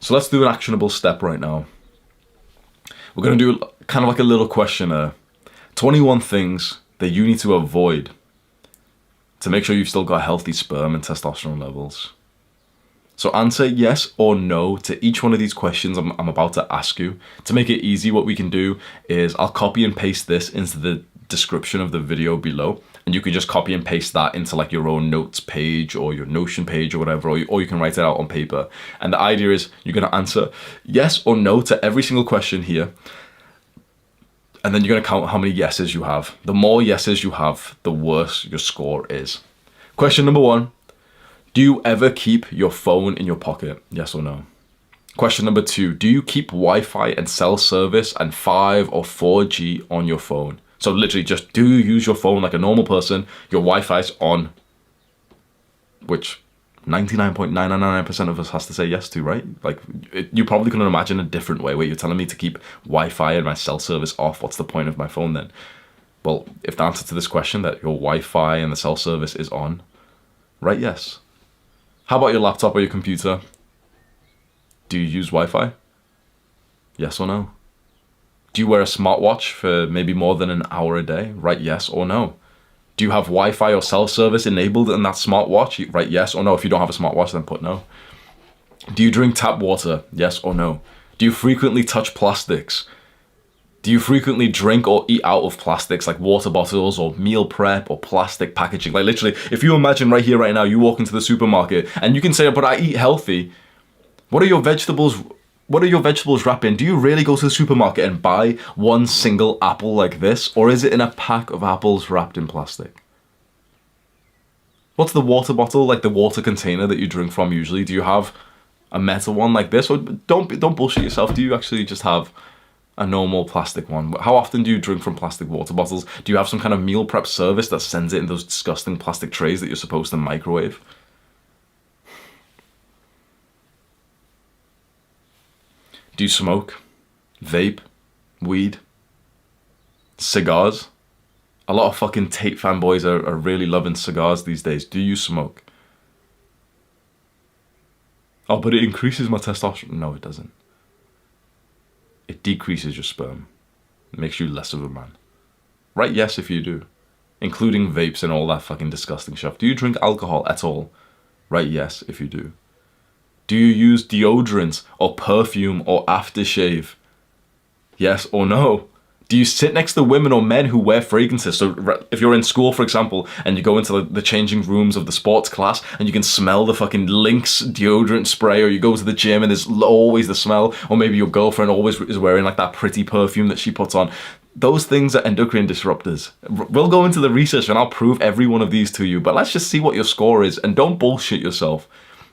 So let's do an actionable step right now. We're going to do kind of like a little questionnaire. 21 things that you need to avoid to make sure you've still got healthy sperm and testosterone levels. So answer yes or no to each one of these questions I'm about to ask you. To make it easy, what we can do is I'll copy and paste this into the description of the video below, and you can just copy and paste that into like your own notes page or your Notion page or whatever, or you can write it out on paper. And the idea is you're going to answer yes or no to every single question here, and then you're going to count how many yeses you have. The more yeses you have, the worse your score is. Question number 1. Do you ever keep your phone in your pocket? Yes or no? Question number 2. Do you keep Wi-Fi and cell service and 5 or 4G on your phone? So literally just, do you use your phone like a normal person? Your Wi-Fi's on, which 99.999% of us has to say yes to, right? Like, you probably couldn't imagine a different way where you're telling me to keep Wi-Fi and my cell service off. What's the point of my phone then? Well, if the answer to this question, that your Wi-Fi and the cell service is on, right, yes. How about your laptop or your computer? Do you use Wi-Fi? Yes or no? Do you wear a smartwatch for maybe more than an hour a day? Right, yes or no? Do you have Wi-Fi or cell service enabled in that smartwatch? Right, yes or no? If you don't have a smartwatch, then put no. Do you drink tap water? Yes or no? Do you frequently touch plastics? Do you frequently drink or eat out of plastics like water bottles or meal prep or plastic packaging? Like literally, if you imagine right here, right now, you walk into the supermarket and you can say, but I eat healthy. What are your vegetables wrapped in? Do you really go to the supermarket and buy one single apple like this? Or is it in a pack of apples wrapped in plastic? What's the water bottle, like the water container that you drink from usually? Do you have a metal one like this? Or don't bullshit yourself. Do you actually just have a normal plastic one? How often do you drink from plastic water bottles? Do you have some kind of meal prep service that sends it in those disgusting plastic trays that you're supposed to microwave? Do you smoke? Vape? Weed? Cigars? A lot of fucking Tate fanboys are really loving cigars these days. Do you smoke? Oh, but it increases my testosterone. No, it doesn't. It decreases your sperm. It makes you less of a man. Right, yes, if you do. Including vapes and all that fucking disgusting stuff. Do you drink alcohol at all? Right, yes, if you do. Do you use deodorant or perfume or aftershave? Yes or no? Do you sit next to women or men who wear fragrances? So if you're in school, for example, and you go into the changing rooms of the sports class and you can smell the fucking Lynx deodorant spray, or you go to the gym and there's always the smell, or maybe your girlfriend always is wearing like that pretty perfume that she puts on. Those things are endocrine disruptors. We'll go into the research and I'll prove every one of these to you, but let's just see what your score is, and don't bullshit yourself.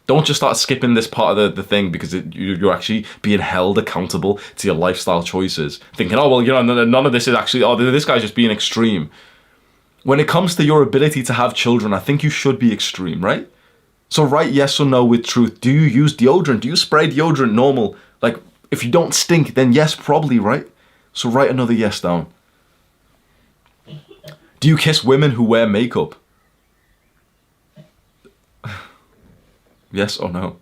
Don't just start skipping this part of the thing because you're actually being held accountable to your lifestyle choices. Thinking, oh, well, you know, none of this is actually, oh, this guy's just being extreme. When it comes to your ability to have children, I think you should be extreme, right? So write yes or no with truth. Do you use deodorant? Do you spray deodorant normal? Like, if you don't stink, then yes, probably, right? So write another yes down. Do you kiss women who wear makeup? Yes or no?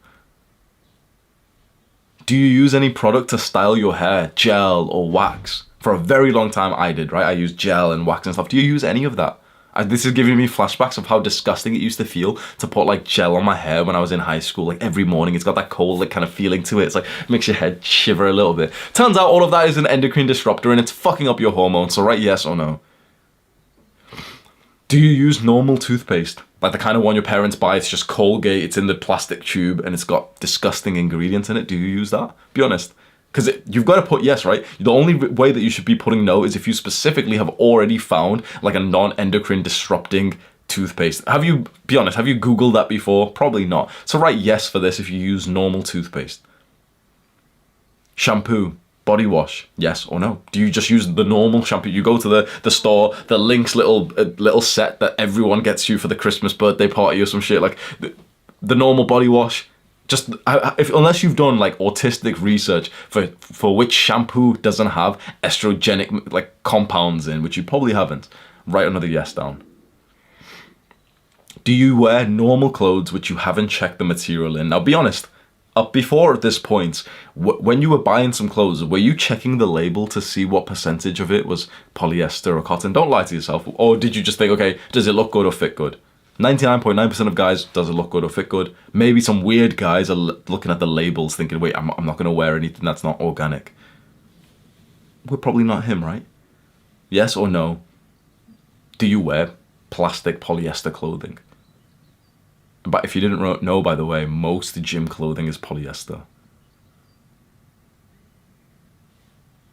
Do you use any product to style your hair? Gel or wax? For a very long time I did, right? I used gel and wax and stuff. Do you use any of that? This is giving me flashbacks of how disgusting it used to feel to put like gel on my hair when I was in high school. Like every morning, it's got that cold like kind of feeling to it. It's like, it makes your head shiver a little bit. Turns out all of that is an endocrine disruptor and it's fucking up your hormones. So write yes or no. Do you use normal toothpaste? Like the kind of one your parents buy, it's just Colgate, it's in the plastic tube, and it's got disgusting ingredients in it. Do you use that? Be honest. Because you've got to put yes, right? The only way that you should be putting no is if you specifically have already found like a non-endocrine disrupting toothpaste. Be honest, have you Googled that before? Probably not. So write yes for this if you use normal toothpaste. Shampoo. Body wash, yes or no? Do you just use the normal shampoo? You go to the store, the Lynx little set that everyone gets you for the Christmas birthday party or some shit, like the normal body wash. Just unless you've done like autistic research for which shampoo doesn't have estrogenic like compounds in, which you probably haven't, write another yes down. Do you wear normal clothes which you haven't checked the material in? Now be honest. before at this point, when you were buying some clothes, were you checking the label to see what percentage of it was polyester or cotton? Don't lie to yourself. Or did you just think, okay, does it look good or fit good? 99.9% of guys, does it look good or fit good? Maybe some weird guys are looking at the labels thinking, wait, I'm not going to wear anything that's not organic. We're probably not him, right? Yes or no? Do you wear plastic polyester clothing? But if you didn't know, by the way, most gym clothing is polyester.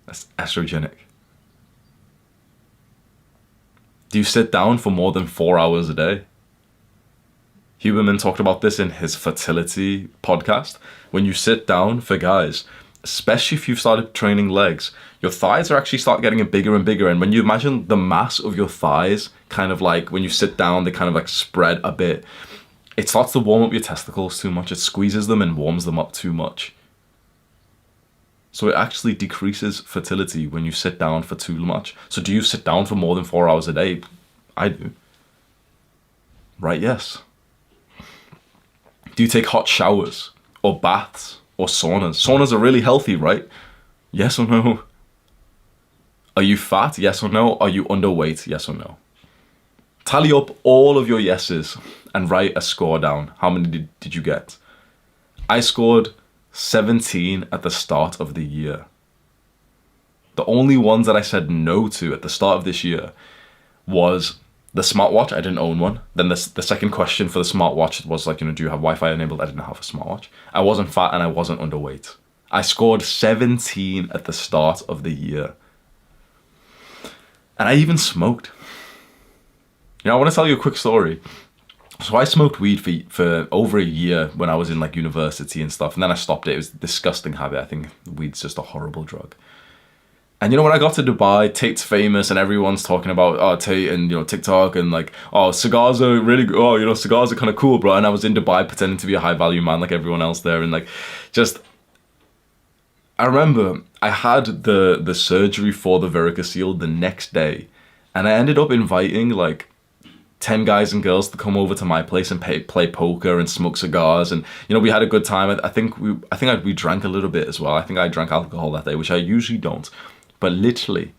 That's estrogenic. Do you sit down for more than 4 hours a day? Huberman talked about this in his fertility podcast. When you sit down, for guys, especially if you've started training legs, your thighs are actually start getting bigger and bigger. And when you imagine the mass of your thighs, kind of like when you sit down, they kind of like spread a bit. It starts to warm up your testicles too much. It squeezes them and warms them up too much. So it actually decreases fertility when you sit down for too much. So do you sit down for more than 4 hours a day? I do. Right, yes. Do you take hot showers or baths or saunas? Saunas are really healthy, right? Yes or no? Are you fat? Yes or no? Are you underweight? Yes or no? Tally up all of your yeses and write a score down. How many did you get? I scored 17 at the start of the year. The only ones that I said no to at the start of this year was the smartwatch. I didn't own one. Then the second question for the smartwatch was like, do you have Wi-Fi enabled? I didn't have a smartwatch. I wasn't fat and I wasn't underweight. I scored 17 at the start of the year. And I even smoked. I want to tell you a quick story. So I smoked weed for over a year when I was in like university and stuff. And then I stopped it. It was a disgusting habit. I think weed's just a horrible drug. And when I got to Dubai, Tate's famous and everyone's talking about Tate and TikTok and like, cigars are really good. Cigars are kind of cool, bro. And I was in Dubai pretending to be a high value man like everyone else there. And like, I remember I had the surgery for the varicocele the next day. And I ended up inviting like 10 guys and girls to come over to my place and play poker and smoke cigars, and we had a good time. I think we drank a little bit as well. I think I drank alcohol that day, which I usually don't. But literally,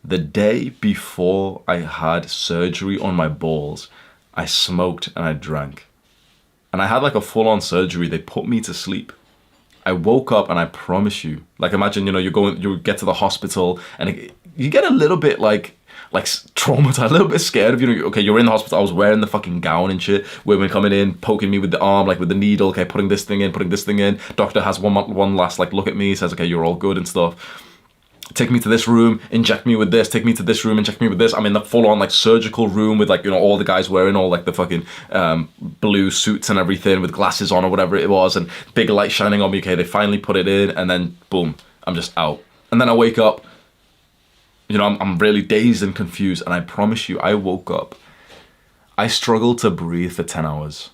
the day before I had surgery on my balls, I smoked and I drank, and I had like a full-on surgery. They put me to sleep. I woke up and I promise you, like imagine you get to the hospital and you get a little bit like traumatized, a little bit scared of, okay, you're in the hospital. I was wearing the fucking gown and shit. Women coming in, poking me with the arm, like with the needle, okay, putting this thing in. Doctor has one last like look at me, says, okay, you're all good and stuff. Take me to this room, inject me with this, take me to this room, inject me with this. I'm in the full-on like surgical room with like, all the guys wearing all like the fucking blue suits and everything with glasses on or whatever it was, and big light shining on me. Okay, they finally put it in, and then boom, I'm just out. And then I wake up, I'm really dazed and confused, and I promise you, I woke up. I struggled to breathe for 10 hours.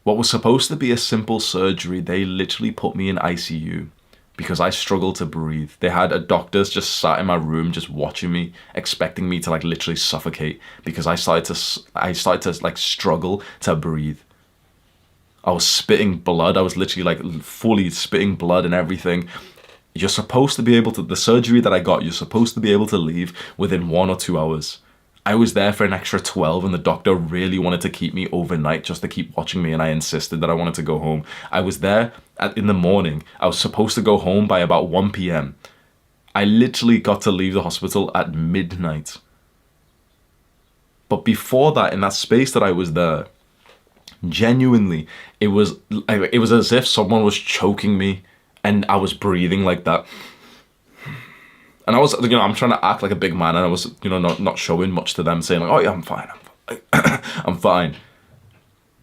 What was supposed to be a simple surgery, they literally put me in ICU because I struggled to breathe. They had doctors just sat in my room just watching me, expecting me to like literally suffocate because I started to like struggle to breathe. I was spitting blood. I was literally like fully spitting blood and everything. You're supposed to be able to, the surgery that I got, you're supposed to be able to leave within 1 or 2 hours. I was there for an extra 12 and the doctor really wanted to keep me overnight just to keep watching me, and I insisted that I wanted to go home. I was there in the morning. I was supposed to go home by about 1 p.m. I literally got to leave the hospital at midnight. But before that, in that space that I was there, genuinely, it was as if someone was choking me and I was breathing like that. And I was, I'm trying to act like a big man, and I was, not showing much to them, saying like, oh yeah, I'm fine. I'm fine.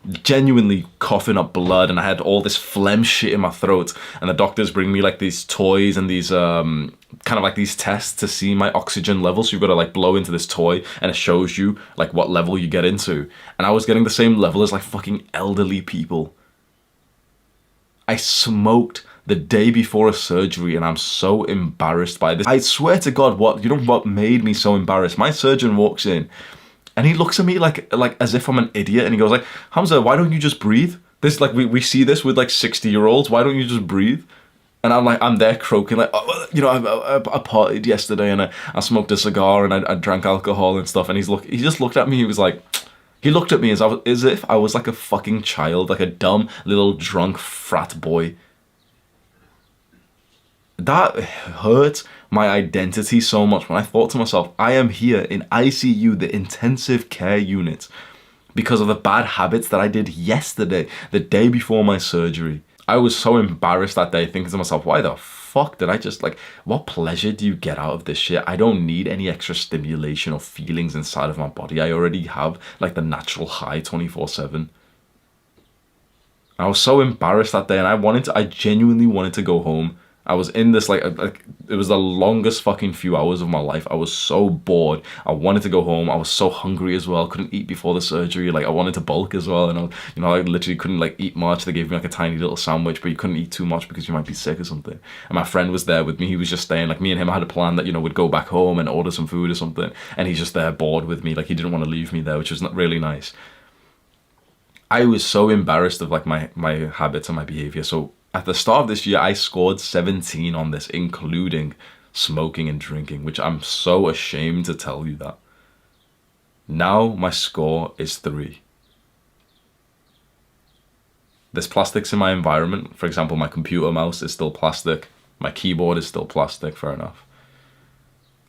Genuinely coughing up blood, and I had all this phlegm shit in my throat, and the doctors bring me like these toys and these kind of like these tests to see my oxygen level. So you've got to like blow into this toy and it shows you like what level you get into. And I was getting the same level as like fucking elderly people. I smoked the day before a surgery, and I'm so embarrassed by this. I swear to God, what made me so embarrassed? My surgeon walks in and he looks at me like as if I'm an idiot, and he goes like, Hamza, why don't you just breathe? This, like, we see this with like 60-year-olds. Why don't you just breathe? And I'm like, I'm there croaking like, oh, you know, I partied yesterday and I smoked a cigar and I drank alcohol and stuff. And he just looked at me. He was like, he looked at me as if I was like a fucking child, like a dumb little drunk frat boy. That hurt my identity so much when I thought to myself, I am here in ICU, the intensive care unit, because of the bad habits that I did yesterday, the day before my surgery. I was so embarrassed that day, thinking to myself, why the fuck did I just, like, what pleasure do you get out of this shit? I don't need any extra stimulation or feelings inside of my body. I already have, like, the natural high 24/7. I was so embarrassed that day, and I genuinely wanted to go home. I was in this, like it was the longest fucking few hours of my life. I was so bored. I wanted to go home. I was so hungry as well. Couldn't eat before the surgery. Like, I wanted to bulk as well. And I literally couldn't, like, eat much. They gave me, like, a tiny little sandwich, but you couldn't eat too much because you might be sick or something. And my friend was there with me. He was just staying, like, me and him had a plan that, you know, we'd go back home and order some food or something. And he's just there bored with me. Like, he didn't want to leave me there, which was not really nice. I was so embarrassed of, like, my habits and my behavior. So at the start of this year, I scored 17 on this, including smoking and drinking, which I'm so ashamed to tell you that. Now my score is 3. There's plastics in my environment. For example, my computer mouse is still plastic. My keyboard is still plastic, fair enough.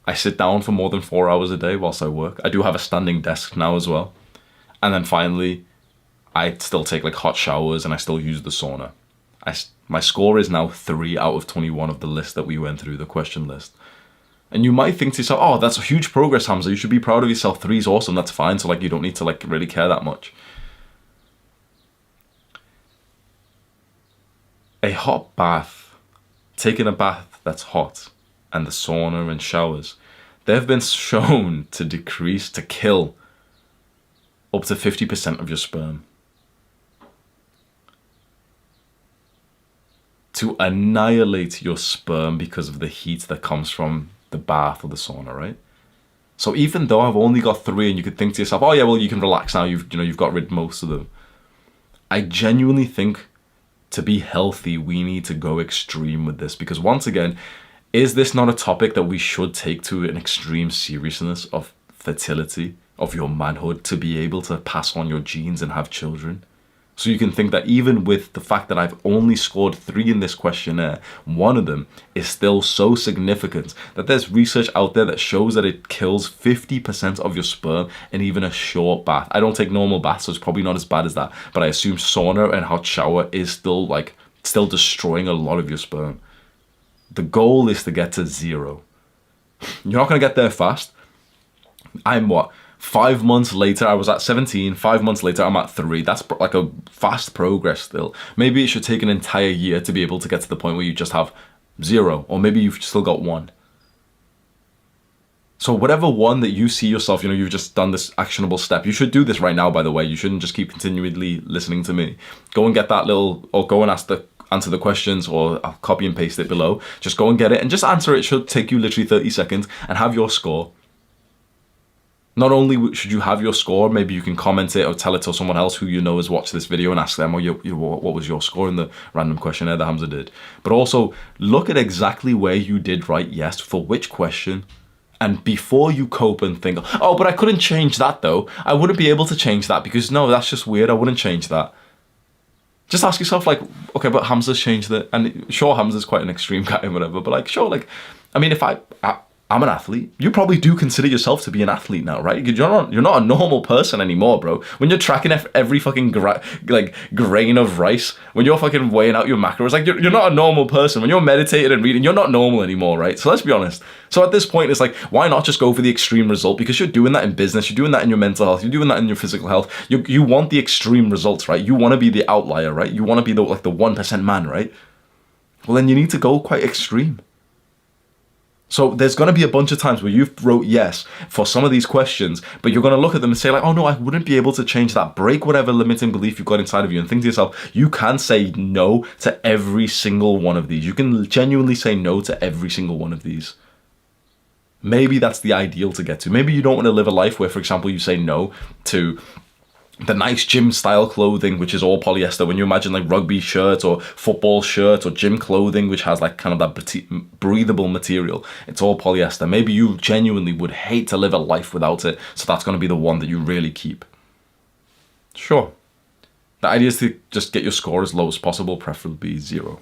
I sit down for more than 4 hours a day whilst I work. I do have a standing desk now as well. And then finally, I still take, like, hot showers and I still use the sauna. My score is now 3 out of 21 of the list that we went through, the question list. And you might think to yourself, oh, that's a huge progress, Hamza. You should be proud of yourself. 3 is awesome. That's fine. So, like, you don't need to, like, really care that much. A hot bath, taking a bath that's hot, and the sauna and showers, they've been shown to kill up to 50% of your sperm. To annihilate your sperm because of the heat that comes from the bath or the sauna, right? So even though I've only got 3, and you could think to yourself, oh yeah, well, you can relax now, you've got rid of most of them. I genuinely think to be healthy, we need to go extreme with this, because once again, is this not a topic that we should take to an extreme seriousness of fertility, of your manhood, to be able to pass on your genes and have children? So you can think that even with the fact that I've only scored 3 in this questionnaire, one of them is still so significant that there's research out there that shows that it kills 50% of your sperm in even a short bath. I don't take normal baths, so it's probably not as bad as that. But I assume sauna and hot shower is still destroying a lot of your sperm. The goal is to get to 0. You're not going to get there fast. I'm 5 months later, I was at 17. 5 months later, I'm at 3. That's like a fast progress still. Maybe it should take an entire year to be able to get to the point where you just have 0. Or maybe you've still got 1. So whatever one that you see yourself, you've just done this actionable step. You should do this right now, by the way. You shouldn't just keep continually listening to me. Go and get that or go and answer the questions, or I'll copy and paste it below. Just go and get it and just answer it. It should take you literally 30 seconds and have your score. Not only should you have your score, maybe you can comment it or tell it to someone else who you know has watched this video and ask them, what was your score in the random questionnaire that Hamza did. But also, look at exactly where you did right, yes, for which question. And before you cope and think, oh, but I couldn't change that though. I wouldn't be able to change that because, no, that's just weird. I wouldn't change that. Just ask yourself, like, okay, but Hamza's changed it. And sure, Hamza's quite an extreme guy and whatever, but like, sure, like, I mean, if I'm an athlete. You probably do consider yourself to be an athlete now, right? You're not a normal person anymore, bro. When you're tracking every fucking grain of rice, when you're fucking weighing out your macros, like you're not a normal person. When you're meditating and reading, you're not normal anymore, right? So let's be honest. So at this point, it's like, why not just go for the extreme result? Because you're doing that in business, you're doing that in your mental health, you're doing that in your physical health. You want the extreme results, right? You want to be the outlier, right? You want to be the 1% man, right? Well, then you need to go quite extreme. So there's going to be a bunch of times where you've wrote yes for some of these questions, but you're going to look at them and say like, oh no, I wouldn't be able to change that. Break whatever limiting belief you've got inside of you and think to yourself, you can say no to every single one of these. You can genuinely say no to every single one of these. Maybe that's the ideal to get to. Maybe you don't want to live a life where, for example, you say no to the nice gym style clothing, which is all polyester. When you imagine like rugby shirts or football shirts or gym clothing, which has like kind of that breathable material, it's all polyester. Maybe you genuinely would hate to live a life without it, so that's going to be the one that you really keep. Sure. The idea is to just get your score as low as possible, preferably 0.